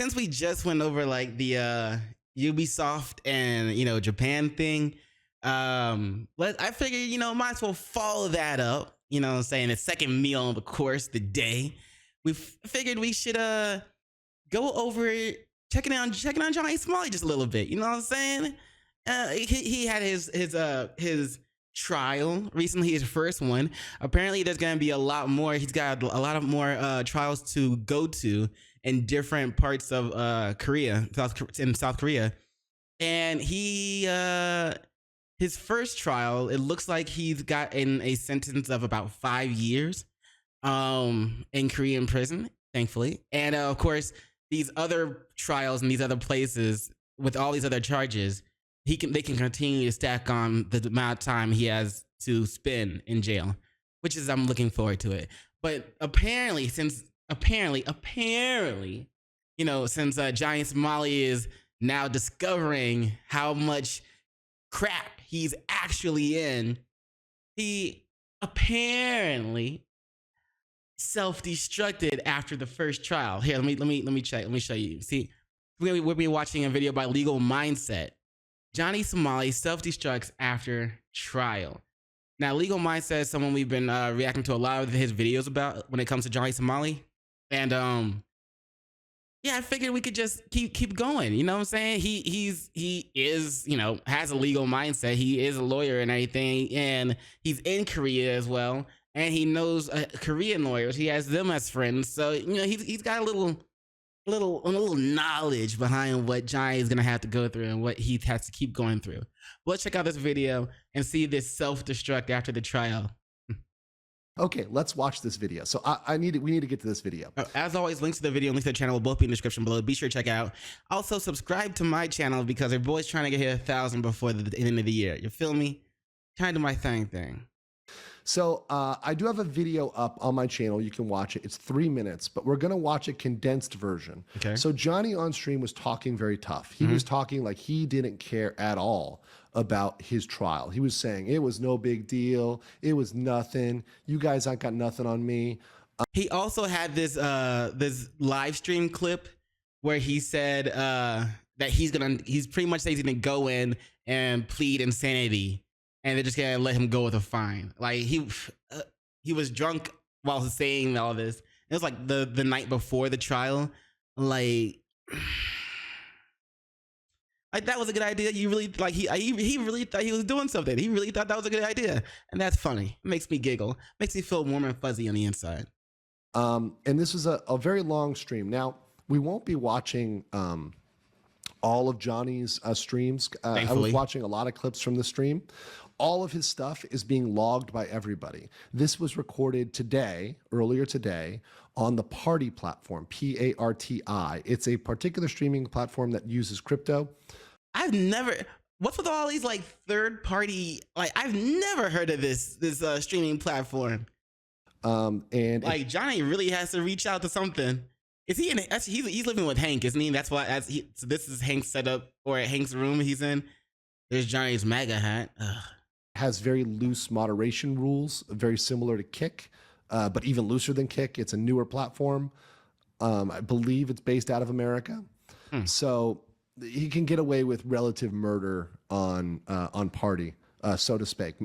since we just went over like the Ubisoft and Japan thing, I figured might as well follow that up. You know what I'm saying? The second meal of the course, the day. We figured we should go over it, checking on Johnny Somali just a little bit. You know what I'm saying? He had his trial recently, his first one. Apparently, there's gonna be a lot more. He's got a lot of more trials to go to in different parts of South Korea, and his first trial, it looks like he's gotten a sentence of about 5 years in Korean prison, thankfully. And of course, these other trials in these other places with all these other charges, they can continue to stack on the amount of time he has to spend in jail, which is, I'm looking forward to it. But apparently, since Johnny Somali is now discovering how much crap he's actually in, he apparently self-destructed after the first trial. Here, let me check. Let me show you. See, we'll be watching a video by Legal Mindset. Johnny Somali self-destructs after trial. Now, Legal Mindset is someone we've been reacting to a lot of his videos about when it comes to Johnny Somali, and yeah, I figured we could just keep going. You know what I'm saying? He is has a legal mindset. He is a lawyer and everything, and he's in Korea as well, and he knows Korean lawyers. He has them as friends, so he's got a little knowledge behind what Johnny is gonna have to go through and what he has to keep going through. But let's check out this video and see this self-destruct after the trial. Okay, let's watch this video. So we need to get to this video. As always, links to the video and links to the channel will both be in the description below. Be sure to check out. Also, subscribe to my channel because our boy's trying to get here 1,000 before the end of the year. You feel me? Trying to do my thing. So I do have a video up on my channel. You can watch it. It's 3 minutes, but we're going to watch a condensed version. Okay. So Johnny on stream was talking very tough. He was talking like he didn't care at all about his trial. He was saying it was no big deal. It was nothing. You guys ain't got nothing on me. He also had this live stream clip where he said that he's pretty much saying he's gonna go in and plead insanity, and they're just gonna let him go with a fine. Like he was drunk while saying all this. It was like the night before the trial. Like that was a good idea. You really he really thought he was doing something. He really thought that was a good idea, and that's funny. It makes me giggle. Makes me feel warm and fuzzy on the inside. And this was a very long stream. Now we won't be watching all of Johnny's streams. I was watching a lot of clips from the stream. All of his stuff is being logged by everybody. This was recorded earlier today, on the Party platform, PARTI. It's a particular streaming platform that uses crypto. What's with all these like third party, I've never heard of this streaming platform. And like Johnny really has to reach out to something. Is he he's living with Hank, isn't he? That's why so this is Hank's setup, or Hank's room he's in. There's Johnny's MAGA hat. Ugh. Has very loose moderation rules, very similar to Kick, but even looser than Kick. It's a newer platform. I believe it's based out of America. So he can get away with relative murder on Party, so to speak,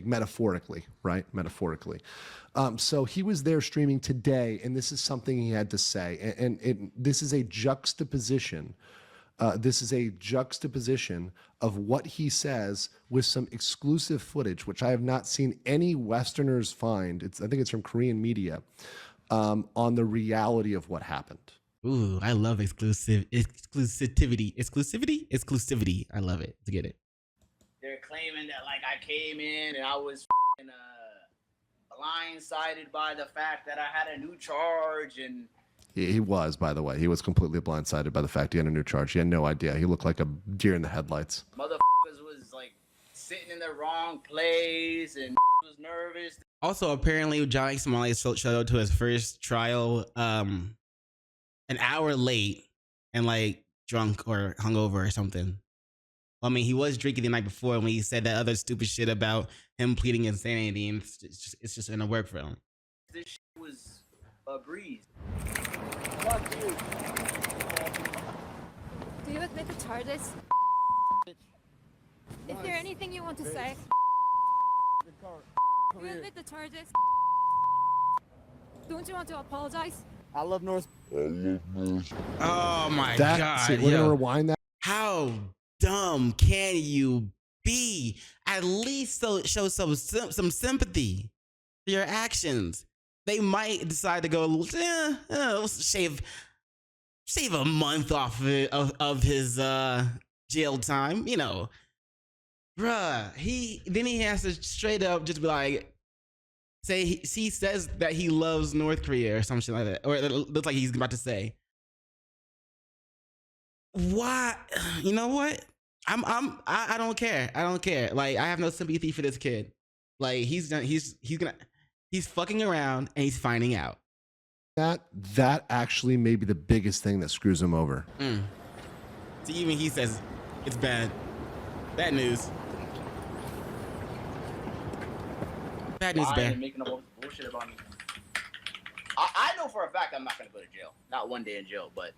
metaphorically, right? Metaphorically. So he was there streaming today, and this is something he had to say. And this is a juxtaposition. This is a juxtaposition of what he says with some exclusive footage, which I have not seen any Westerners find. I think it's from Korean media, on the reality of what happened. Ooh, I love exclusivity. I love it. To get it. They're claiming that I came in and I was blindsided by the fact that I had a new charge. And he was, by the way, he was completely blindsided by the fact he had a new charge. He had no idea. He looked like a deer in the headlights. Motherfuckers was sitting in the wrong place and was nervous. Also, apparently, Johnny Somali showed up to his first trial an hour late and drunk or hungover or something. I mean, he was drinking the night before when he said that other stupid shit about him pleading insanity, and it's just gonna work for him. This shit was a breeze. Fuck you. charges? Is there anything you want to say? You admit the charges? Don't you want to apologize? I love North. Oh my That, god. see, we're yo. gonna rewind that. How dumb can you be? At least show some sympathy for your actions. They might decide to go, let's shave a month off of his jail time, you know. Bruh, he has to straight up just be like, say he says that he loves North Korea or something like that, or it looks like he's about to say. Why? You know what? I don't care. I don't care. Like, I have no sympathy for this kid. Like, he's fucking around and he's finding out. That actually may be the biggest thing that screws him over. So even he says it's bad. Bad news. Bad news, Lying Bear. and making up all this bullshit about me. I know for a fact I'm not gonna go to jail. Not one day in jail, but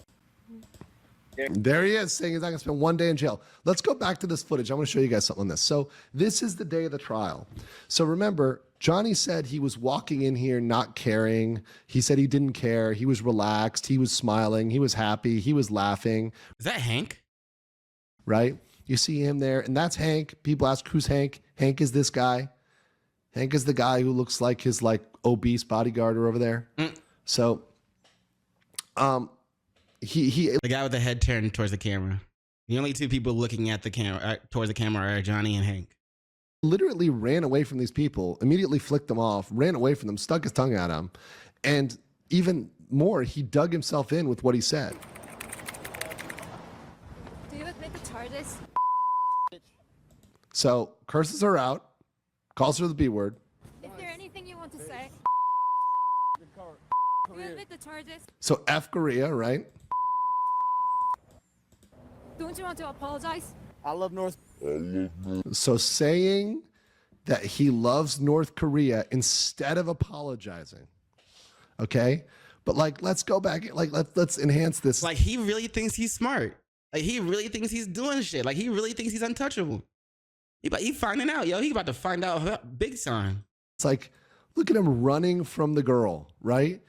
There he is saying he's not going to spend one day in jail. Let's go back to this footage. I want to show you guys something on this. So this is the day of the trial. So remember, Johnny said he was walking in here not caring. He said he didn't care. He was relaxed. He was smiling. He was happy. He was laughing. Is that Hank? Right? You see him there, and that's Hank. People ask, who's Hank? Hank is this guy. Hank is the guy who looks like his obese bodyguard over there. So, the guy with the head turned towards the camera. The only two people looking at the camera towards the camera are Johnny and Hank. Literally ran away from these people, immediately flicked them off, ran away from them, stuck his tongue at them, and even more, he dug himself in with what he said. Do you admit the charges? So curses her out, calls her the B word. Is there anything you want to say? Do you admit the charges? So F Korea, right? Don't you want to apologize? I love North. So saying that he loves North Korea instead of apologizing. Okay? But let's go back, let's enhance this. Like, he really thinks he's smart. Like, he really thinks he's doing shit. Like, he really thinks he's untouchable. He finding out, yo. He about to find out big time. It's like, look at him running from the girl, right?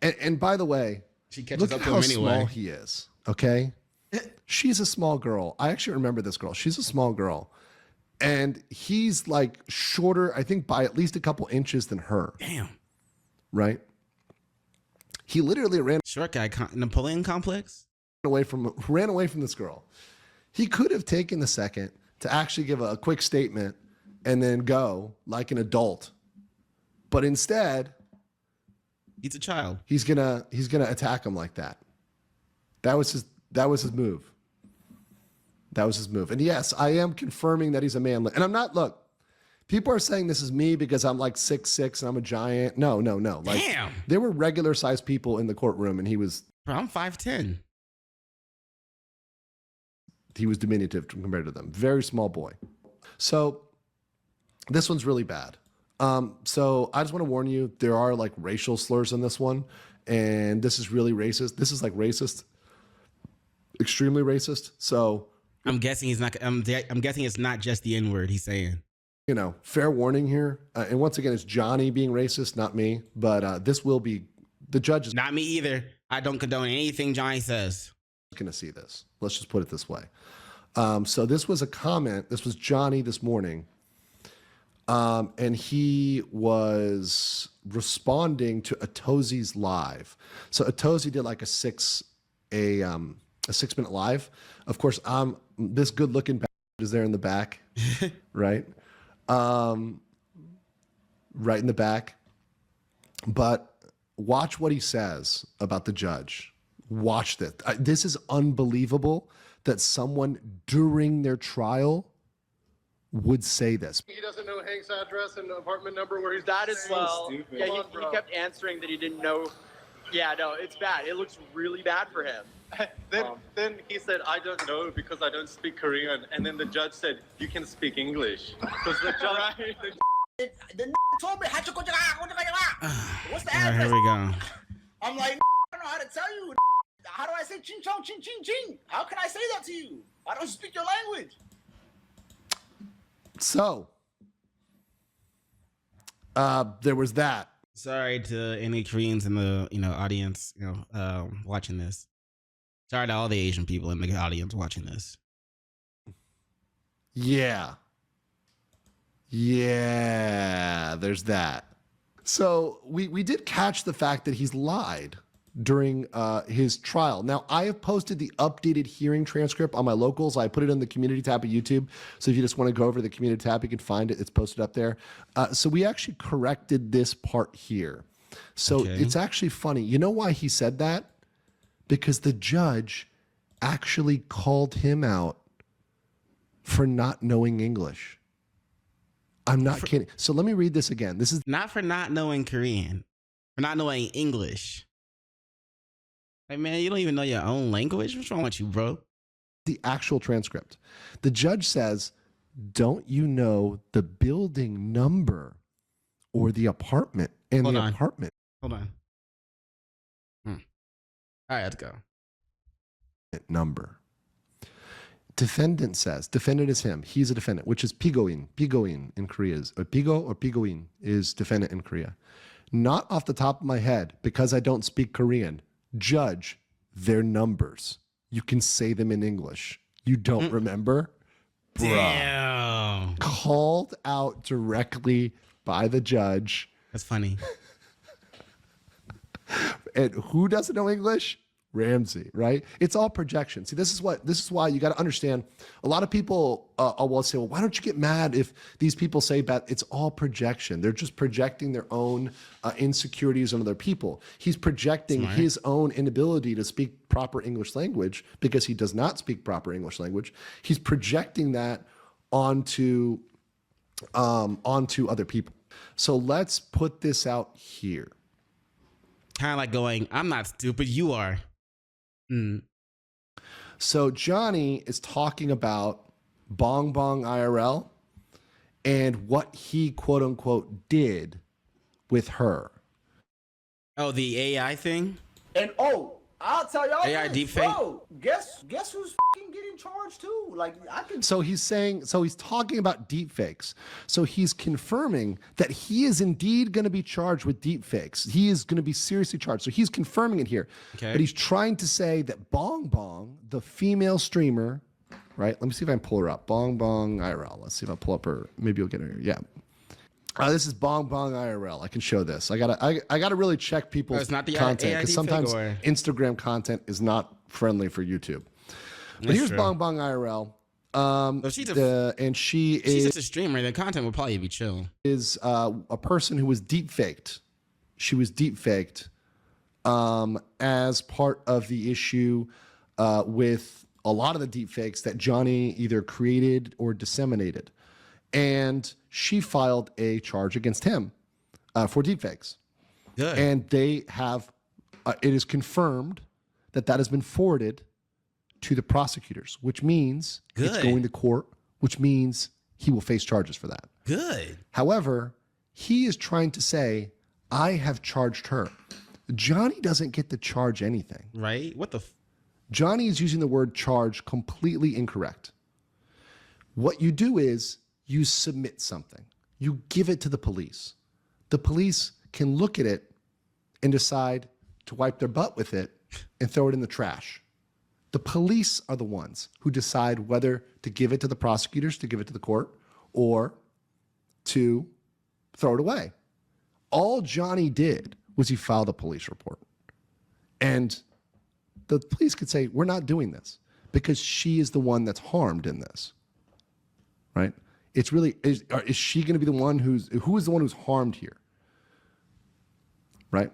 And by the way, She catches look up at to how him anyway. small he is, okay? She's a small girl. I actually remember this girl. She's a small girl. And he's shorter, I think, by at least a couple inches than her. Damn. Right? He literally ran Short guy, Napoleon complex? away from this girl. He could have taken the second to actually give a quick statement and then go like an adult. But instead, he's a child. He's gonna attack him like that. That was his move. That was his move. And yes, I am confirming that he's a man. And I'm not, look, people are saying this is me because I'm 6'6" and I'm a giant. No. Damn. There were regular sized people in the courtroom and he was Bro, I'm 5'10". He was diminutive compared to them. Very small boy. So this one's really bad. So I just want to warn you, there are racial slurs in this one. And this is really racist. This is racist. Extremely racist. So I'm guessing he's not. I'm guessing it's not just the N-word he's saying. Fair warning here. And once again, it's Johnny being racist, not me. But this will be the judge is not me either. I don't condone anything Johnny says. Going to see this. Let's just put it this way. So this was a comment. This was Johnny this morning, and he was responding to Atozi's live. So Atozi did a 6-minute live. Of course, this good-looking is there in the back, right? Right in the back. But watch what he says about the judge. Watch this. This is unbelievable that someone during their trial would say this. He doesn't know Hank's address and apartment number where he's That as well. Stupid. Yeah, Come on, he bro. kept answering that he didn't know. Yeah, no, it's bad. It looks really bad for him. Then he said, I don't know because I don't speak Korean. And then the judge said, you can speak English. Because the judge, the told me, what's the All right, address? here we go. I'm like, I don't know how to tell you. How do I say ching chong ching ching ching? How can I say that to you? I don't speak your language. So there was that. Sorry to any Koreans in the audience, watching this. Sorry to all the Asian people in the audience watching this. Yeah. Yeah, there's that. So we did catch the fact that he's lied during his trial. Now, I have posted the updated hearing transcript on my locals. I put it in the community tab of YouTube. So if you just want to go over to the community tab, you can find it. It's posted up there. So we actually corrected this part here. So Okay. it's actually funny. You know why he said that? Because the judge actually called him out for not knowing English. I'm not kidding. So let me read this again. This is Not for not knowing Korean, for not knowing English. Like, man, you don't even know your own language? What's wrong with you, bro? the actual transcript. The judge says, don't you know the building number or the apartment and Hold the on. apartment Hold on. All right, let's go. number? Defendant says, defendant is him. He's a defendant, which is pigoin. Pigoin in Korea is, pigo or pigoin is defendant in Korea. Not off the top of my head, because I don't speak Korean. Judge, their numbers. You can say them in English. You don't remember? Bruh. Damn. Called out directly by the judge. That's funny. And who doesn't know English? Ramsey, right? It's all projection. See, this is why you got to understand. A lot of people will say, well, why don't you get mad if these people say bad? It's all projection. They're just projecting their own insecurities on other people. He's projecting Smart. his own inability to speak proper English language because he does not speak proper English language. He's projecting that onto other people. So let's put this out here. Kind of like going, I'm not stupid, you are. So Johnny is talking about Bong Bong IRL and what he quote unquote did with her. Oh, the AI thing? And I'll tell y'all AI this, deepfake? bro. Guess who's getting charged too? Like I can. So he's talking about deepfakes. So he's confirming that he is indeed going to be charged with deepfakes. He is going to be seriously charged. So he's confirming it here. Okay. But he's trying to say that Bong Bong, the female streamer, right? Let me see if I can pull her up. Bong Bong IRL. Let's see if I pull up her. Maybe you'll get her here. Yeah. This is Bong Bong IRL. I can show this. I gotta really check people's it's not the content AI because deepfake, sometimes or- Instagram content is not friendly for YouTube. But That's here's true. Bong Bong IRL. So she's a, And she she's is just a streamer. The content will probably be chill. a person who was deepfaked. She was deepfaked as part of the issue with a lot of the deepfakes that Johnny either created or disseminated. And she filed a charge against him for deepfakes. Good. And they have, it is confirmed that has been forwarded to the prosecutors, which means it's Good. going to court, which means he will face charges for that. Good. However, he is trying to say, I have charged her. Johnny doesn't get to charge anything. Right? What the? Johnny is using the word charge completely incorrect. What you do is you submit something. You give it to the police. The police can look at it and decide to wipe their butt with it and throw it in the trash. The police are the ones who decide whether to give it to the prosecutors, to give it to the court, or to throw it away. All Johnny did was he filed a police report. And the police could say, we're not doing this because she is the one that's harmed in this, right? It's really, is she going to be the one who is the one who's harmed here, right?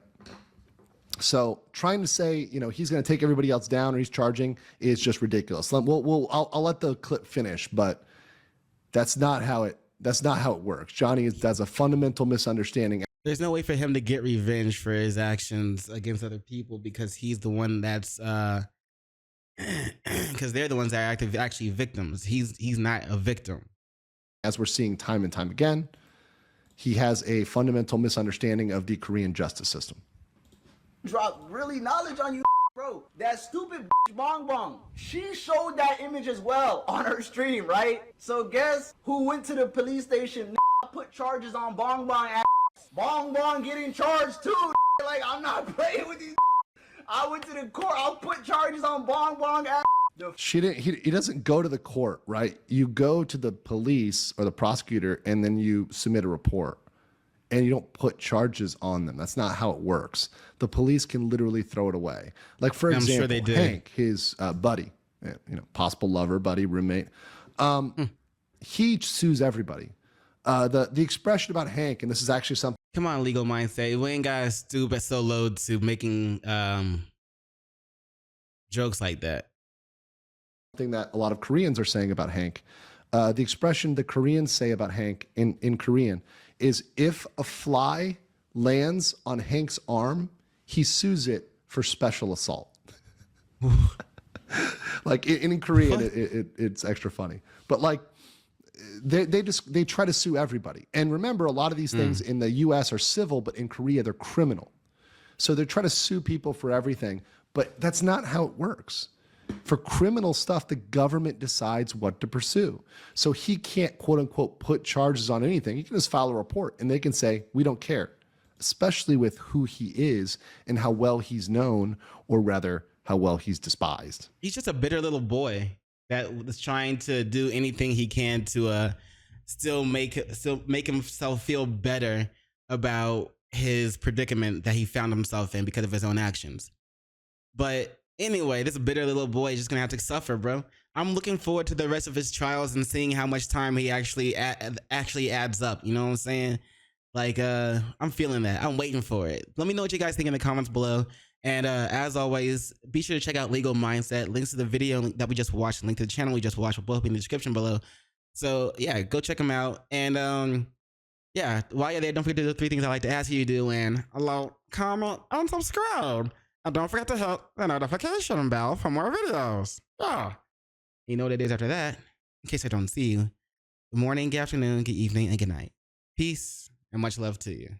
So trying to say, he's going to take everybody else down or he's charging is just ridiculous. I'll let the clip finish, but that's not how it works. Johnny does a fundamental misunderstanding. There's no way for him to get revenge for his actions against other people because he's the one that's because they're the ones that are actually victims. He's not a victim. As we're seeing time and time again, he has a fundamental misunderstanding of the Korean justice system. Drop really knowledge on you, bro. That stupid Bong Bong. she showed that image as well on her stream, right? So guess who went to the police station? Put charges on Bong Bong ass. Bong Bong getting charged too. Like, I'm not playing with these. I went to the court. I'll put charges on Bong Bong ass. She didn't. He doesn't go to the court, right? You go to the police or the prosecutor, and then you submit a report, and you don't put charges on them. That's not how it works. The police can literally throw it away. Like, for example, sure they did. Hank, his buddy, possible lover, buddy, roommate, he sues everybody. The expression about Hank, and this is actually something. Come on, legal mindset. We ain't got stoop so low to making jokes like that. Thing that a lot of Koreans are saying about Hank. The expression the Koreans say about Hank in Korean is, if a fly lands on Hank's arm, he sues it for special assault. Like in Korean, it's extra funny. But like they try to sue everybody. And remember, a lot of these things in the US are civil, but in Korea, they're criminal. So they're trying to sue people for everything. But that's not how it works. For criminal stuff, the government decides what to pursue. So he can't, quote unquote, put charges on anything. He can just file a report and they can say, we don't care, especially with who he is and how well he's known, or rather, how well he's despised. He's just a bitter little boy that was trying to do anything he can to still make himself feel better about his predicament that he found himself in because of his own actions. But anyway, this bitter little boy is just gonna have to suffer, bro. I'm looking forward to the rest of his trials and seeing how much time he actually adds up. You know what I'm saying? Like, I'm feeling that. I'm waiting for it. Let me know what you guys think in the comments below. And as always, be sure to check out Legal Mindset. Links to the video that we just watched, link to the channel we just watched will both be in the description below. So yeah, go check them out. And yeah, while you're there, don't forget to do the 3 things I like to ask you to do. And like, comment, and subscribe. And don't forget to hit the notification bell for more videos. Yeah. You know what it is after that. In case I don't see you. Good morning, good afternoon, good evening, and good night. Peace and much love to you.